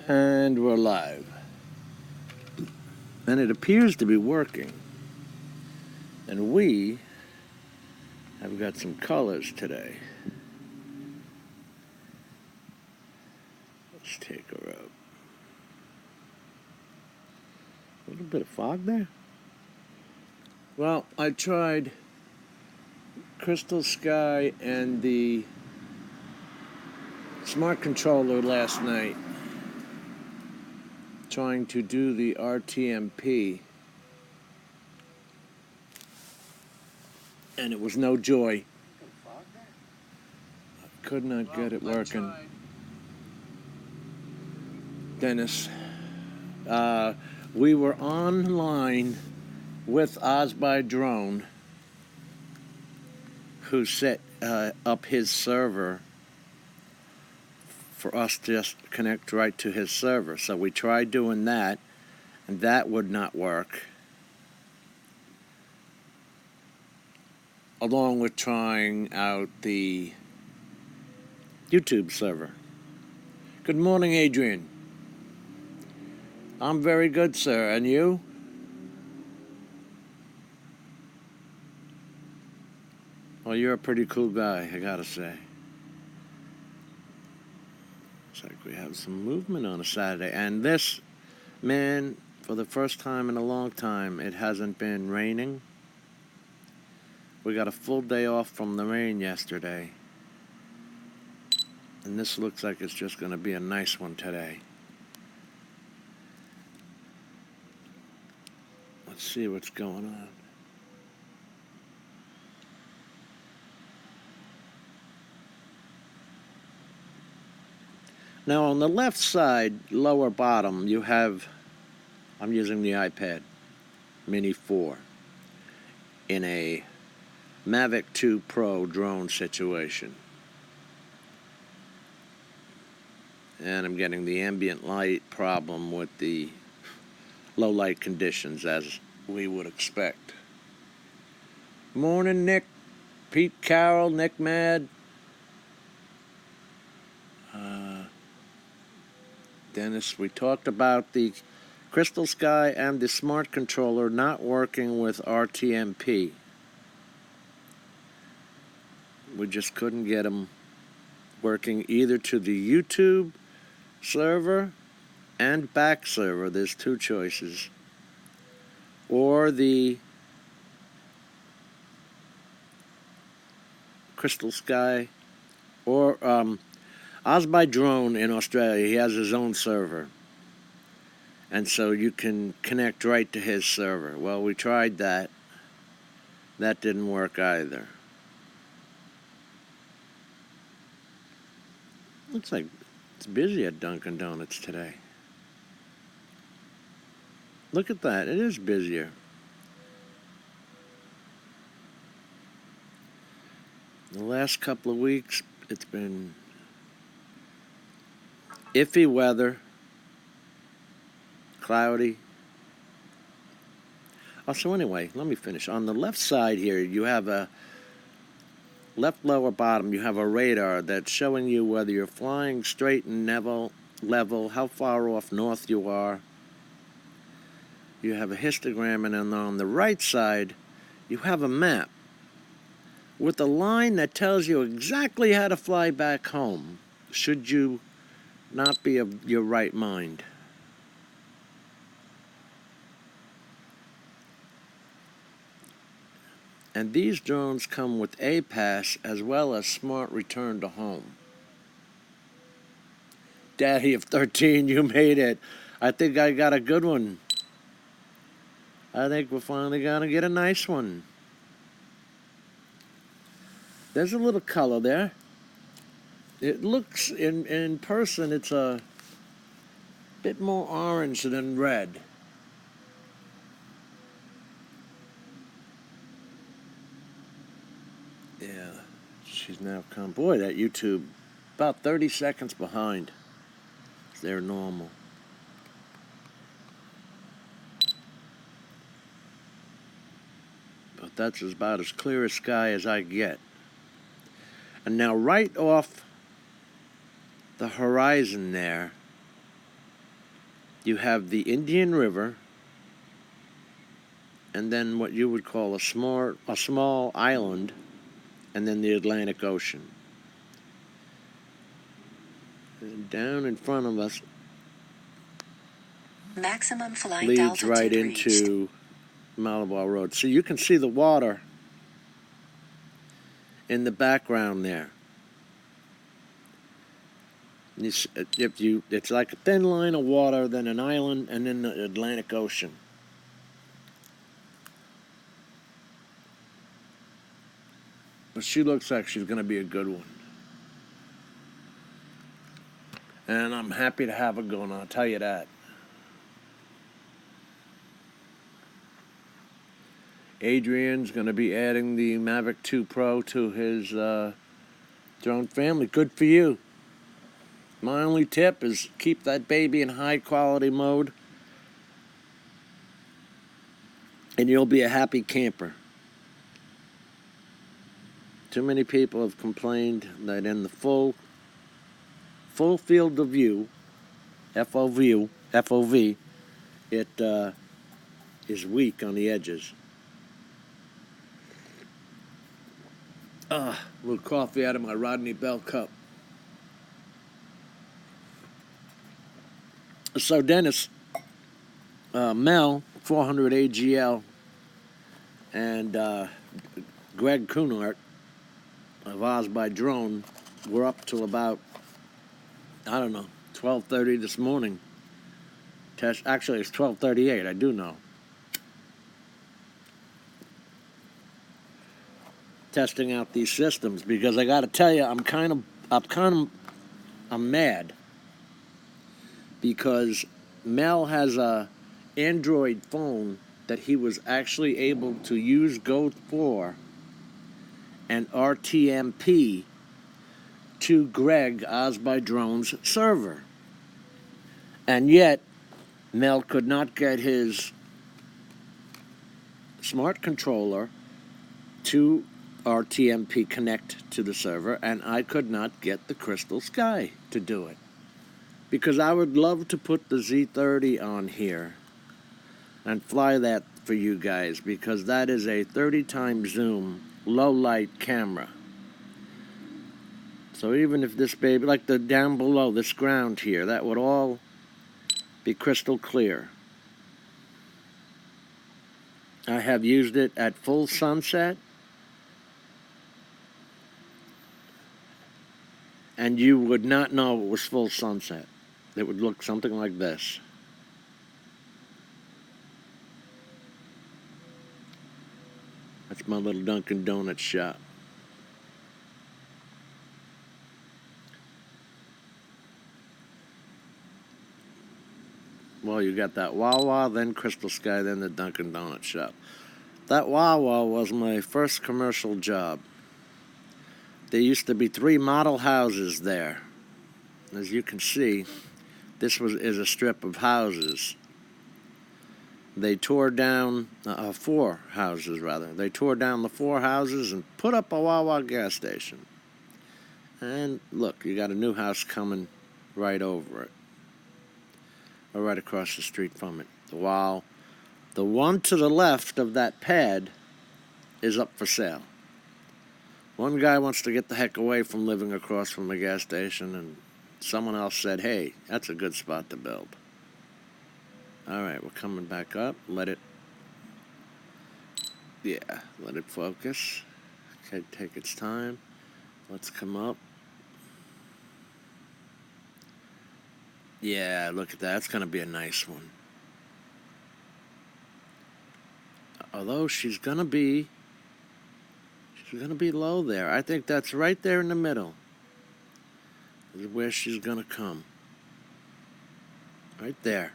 And we're live. And it appears to be working. And we have got some colors today. Let's take her out. A little bit of fog there. Well, I tried Crystal Sky and the smart controller last night, trying to do the RTMP, and it was no joy. I could not get it working. Dennis, we were online with Osby Drone, who set up his server for us to just connect right to his server. So we tried doing that, and that would not work. Along with trying out the YouTube server. Good morning, Adrian. I'm very good, sir. And you? Well, you're a pretty cool guy, I gotta say. Looks like we have some movement on a Saturday. And this, man, for the first time in a long time, it hasn't been raining. We got a full day off from the rain yesterday. And this looks like it's just going to be a nice one today. Let's see what's going on. Now on the left side, lower bottom, you have, I'm using the iPad Mini 4 in a Mavic 2 Pro drone situation. And I'm getting the ambient light problem with the low light conditions, as we would expect. Morning, Nick. Pete Carroll, Nick Mad. Dennis, we talked about the Crystal Sky and the smart controller not working with RTMP. We just couldn't get them working either to the YouTube server and back server. There's two choices. Or the Crystal Sky, or Osby Drone in Australia. He has his own server, and so you can connect right to his server. Well, we tried that. That didn't work either. Looks like it's busy at Dunkin' Donuts today. Look at that. It is busier. The last couple of weeks, it's been iffy weather, cloudy. Oh, so anyway, let me finish. On the left side here, you have a left lower bottom, you have a radar that's showing you whether you're flying straight and level, how far off north you are. You have a histogram, and then on the right side, you have a map with a line that tells you exactly how to fly back home, should you not be of your right mind. And these drones come with APAS as well as smart return to home. Daddy of 13, you made it. I think I got a good one. I think we're finally gonna get a nice one. There's a little color there. It looks, in person, it's a bit more orange than red. Yeah, she's now come. Boy, that YouTube, about 30 seconds behind. They're normal. But that's about as clear a sky as I get. And now right off the horizon there, You have the Indian River, and then what you would call a small island, and then the Atlantic Ocean. And down in front of us maximum flight leads right altitude into Malabar Road. So you can see the water in the background there. It's like a thin line of water, then an island, and then the Atlantic Ocean. But she looks like she's going to be a good one. And I'm happy to have her going, I'll tell you that. Adrian's going to be adding the Mavic 2 Pro to his drone family. Good for you. My only tip is keep that baby in high quality mode, and you'll be a happy camper. Too many people have complained that in the full field of view, FOV, it is weak on the edges. A little coffee out of my Rodney Bell cup. So Dennis, Mel, 400 AGL, and Greg Kunart of Oz by Drone were up till about, 12:30 this morning. Actually, it's 12:38. I do know. Testing out these systems, because I got to tell you, I'm mad because Mel has a Android phone that he was actually able to use Go 4 and RTMP to Greg Oz by Drone's server. And yet, Mel could not get his smart controller to RTMP connect to the server, and I could not get the Crystal Sky to do it. Because I would love to put the Z30 on here and fly that for you guys, because that is a 30 times zoom, low light camera. So even if this baby, like the down below, this ground here, that would all be crystal clear. I have used it at full sunset, and you would not know it was full sunset. It would look something like this. That's my little Dunkin' Donuts shop. Well, you got that Wawa, then Crystal Sky, then the Dunkin' Donuts shop. That Wawa was my first commercial job. There used to be 3 model houses there. As you can see, this is a strip of houses. They tore down 4 houses, rather. They tore down the 4 houses and put up a Wawa gas station. And look, you got a new house coming right over it, or right across the street from it. While the one to the left of that pad is up for sale. One guy wants to get the heck away from living across from the gas station, and someone else said, hey, that's a good spot to build. All right, we're coming back up. Let it focus. Okay, take its time. Let's come up. Yeah, look at that. That's going to be a nice one. Although she's going to be low there. I think that's right there in the middle is where she's going to come. Right there.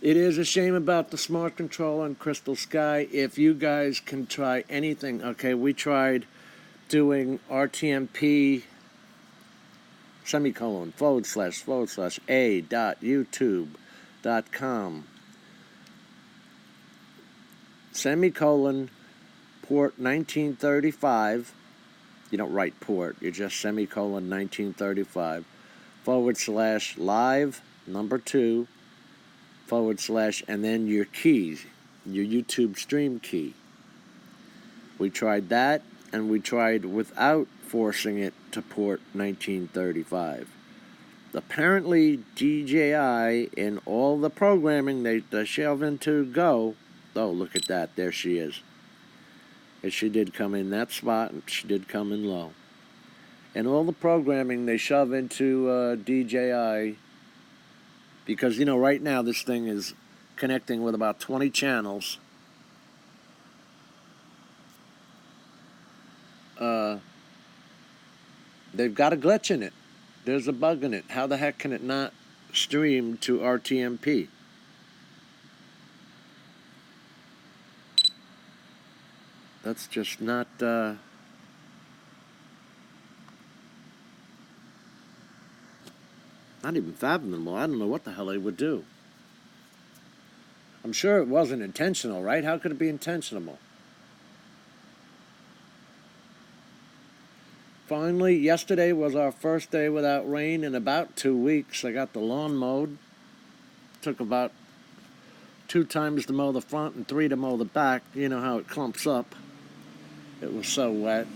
It is a shame about the smart controller and Crystal Sky. If you guys can try anything, okay, we tried doing RTMP //a.youtube.com port 1935 You don't write port. You just semicolon 1935 / live number 2 / and then your keys, your YouTube stream key. We tried that, and we tried without forcing it to port 1935. Apparently, DJI, in all the programming they shove into Go, oh, look at that, there she is. And she did come in that spot, and she did come in low. And all the programming they shove into DJI, because, you know, right now this thing is connecting with about 20 channels. They've got a glitch in it. There's a bug in it. How the heck can it not stream to RTMP? That's just not even fathomable. I don't know what the hell they would do. I'm sure it wasn't intentional, right? How could it be intentional? Finally, yesterday was our first day without rain in about 2 weeks. I got the lawn mowed. Took about 2 times to mow the front and 3 to mow the back. You know how it clumps up. It was so wet.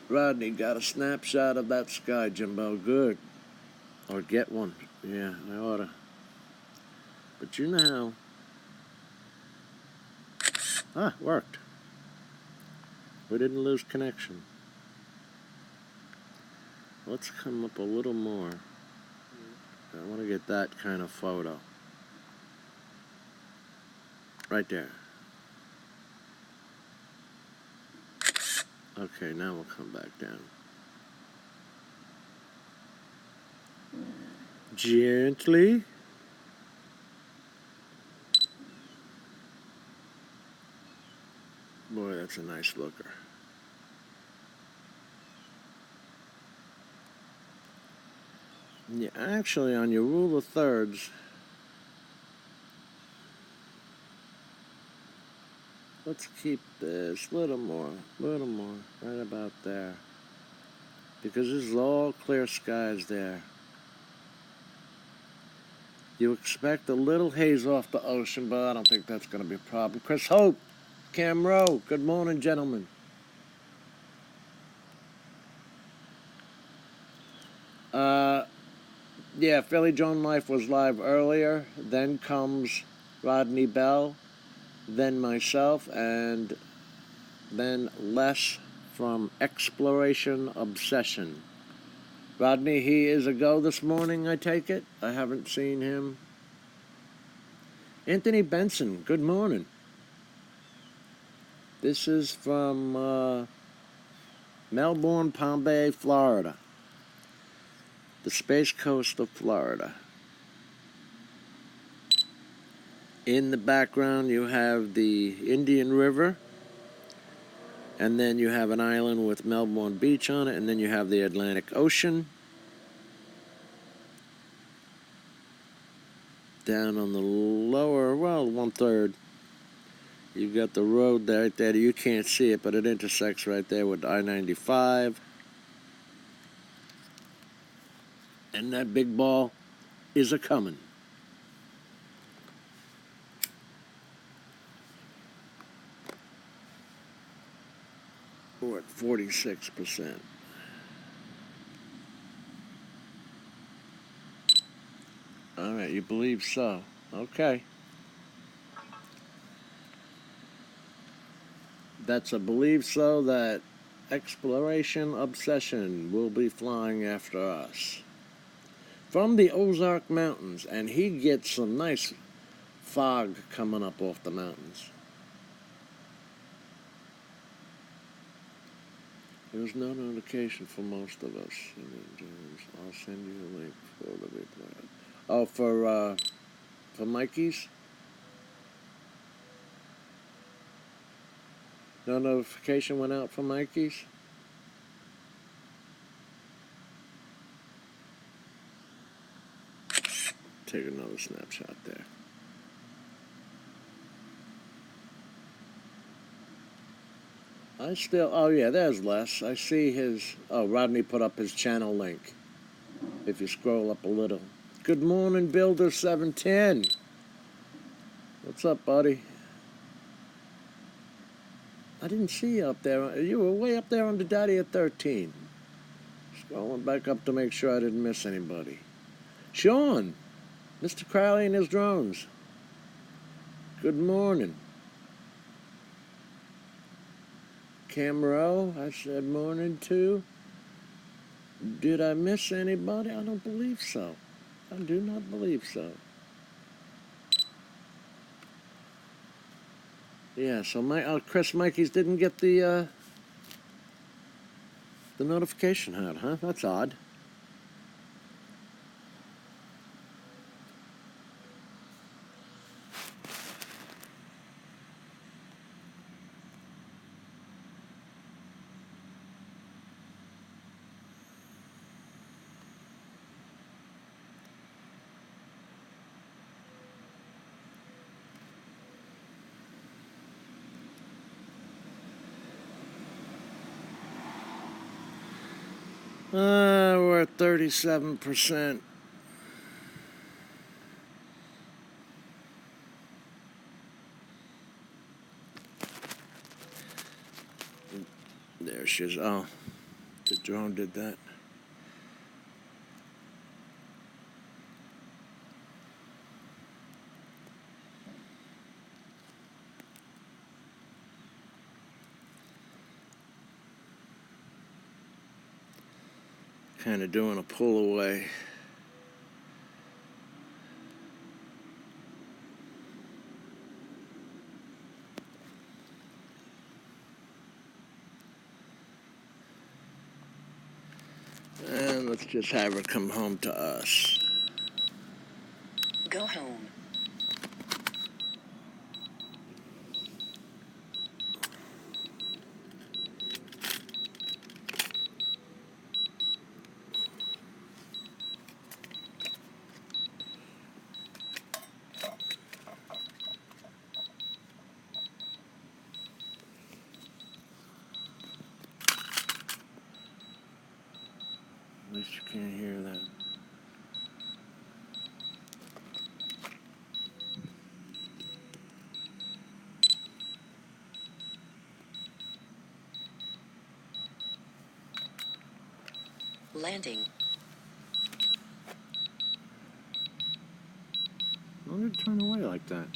Rodney got a snapshot of that sky, Jimbo. Good. Or get one. Yeah, I oughta. But you know how. Worked. We didn't lose connection. Let's come up a little more. I want to get that kind of photo. Right there. Okay, now we'll come back down. Gently. Boy, that's a nice looker. Yeah, actually, on your rule of thirds, let's keep this a little more, right about there. Because this is all clear skies there. You expect a little haze off the ocean, but I don't think that's going to be a problem. Chris Hope, Cam Rowe, good morning, gentlemen. Yeah, Philly Joan Life was live earlier. Then comes Rodney Bell, then myself, and then Les from Exploration Obsession. Rodney, he is a go this morning, I take it? I haven't seen him. Anthony Benson, good morning. This is from Melbourne, Palm Bay, Florida. The Space Coast of Florida. In the background, you have the Indian River, and then you have an island with Melbourne Beach on it, and then you have the Atlantic Ocean. Down on the lower, well, 1/3, you've got the road right there. You can't see it, but it intersects right there with I-95. And that big ball is a-coming. We're at 46%. All right, you believe so. Okay. That's a believe so that Exploration Obsession will be flying after us from the Ozark Mountains, and he gets some nice fog coming up off the mountains. There's no notification for most of us. I'll send you a link for the replay. Oh, for Mikey's? No notification went out for Mikey's? Take another snapshot there. Oh yeah, there's Les. I see his, oh, Rodney put up his channel link. If you scroll up a little. Good morning, Builder 710. What's up, buddy? I didn't see you up there. You were way up there under Daddy at 13. Scrolling back up to make sure I didn't miss anybody. Sean, Mr. Crowley and his drones. Good morning. Camero, I said morning too. Did I miss anybody? I don't believe so. I do not believe so. Yeah, so Chris Mikey's didn't get the notification out, huh? That's odd. We're at 37%. There she is. Oh, the drone did that. Kind of doing a pull away. And let's just have her come home to us. Go home. At least you can't hear that. Landing. Why did it turn away like that?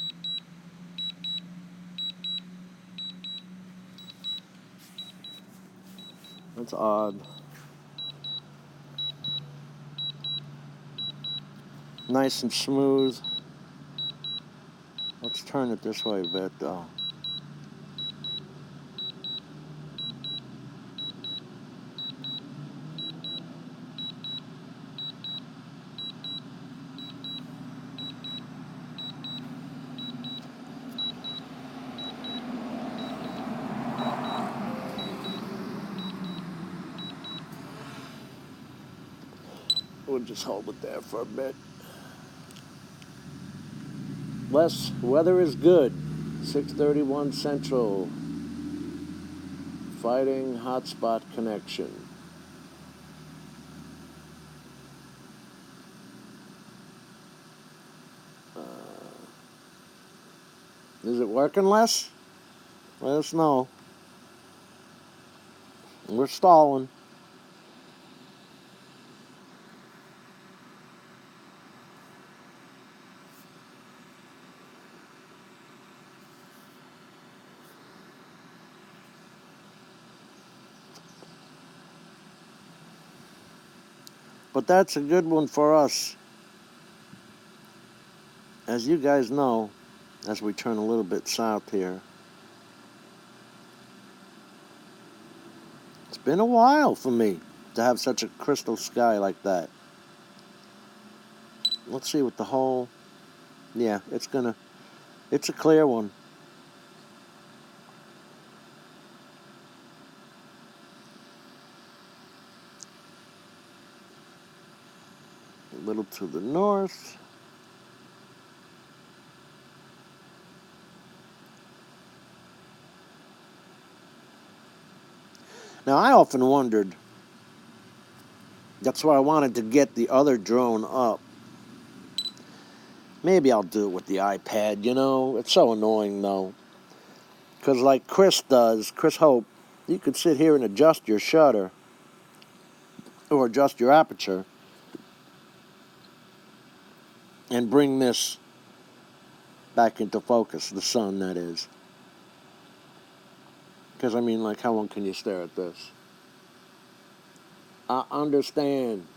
That's odd. Nice and smooth. Let's turn it this way a bit, though. We'll just hold it there for a bit. Les, weather is good. 6:31 Central. Fighting hotspot connection. Is it working, Les? Let us know. We're stalling. But that's a good one for us. As you guys know, as we turn a little bit south here, it's been a while for me to have such a crystal sky like that. Let's see what the whole... Yeah, it's a clear one. A little to the north. Now, I often wondered, that's why I wanted to get the other drone up. Maybe I'll do it with the iPad, you know? It's so annoying, though. Because like Chris does, Chris Hope, you could sit here and adjust your shutter or adjust your aperture and bring this back into focus, the sun, that is. Because, I mean, like, how long can you stare at this? I understand.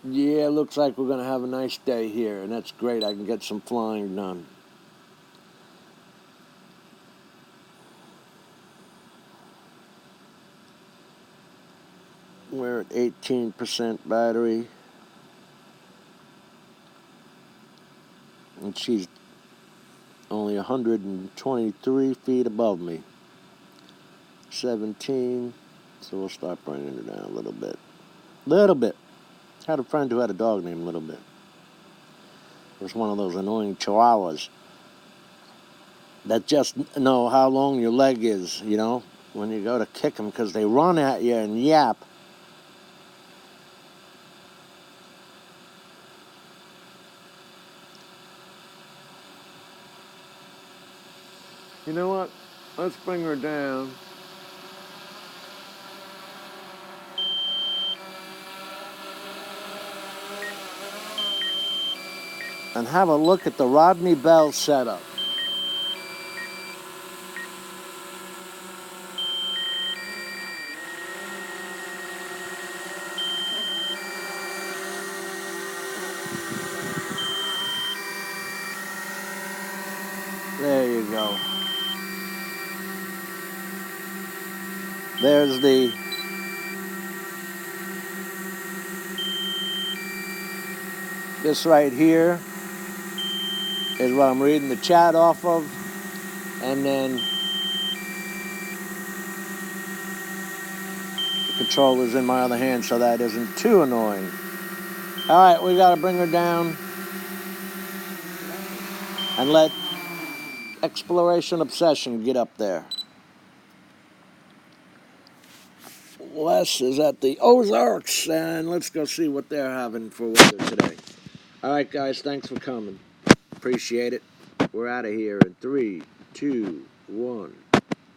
Yeah, looks like we're going to have a nice day here, and that's great. I can get some flying done. We're at 18% battery. And she's only 123 feet above me. 17. So we'll start bringing her down a little bit. Little bit. Had a friend who had a dog named Little Bit. It was one of those annoying chihuahuas that just know how long your leg is, you know, when you go to kick them, because they run at you and yap. You know what? Let's bring her down. And have a look at the Rodney Bell setup. There you go. There's this right here is what I'm reading the chat off of. And then the controller's in my other hand, so that isn't too annoying. All right, we got to bring her down and let Exploration Obsession get up there. Les is at the Ozarks, and let's go see what they're having for weather today. All right, guys, thanks for coming. Appreciate it. We're out of here in 3, 2, 1.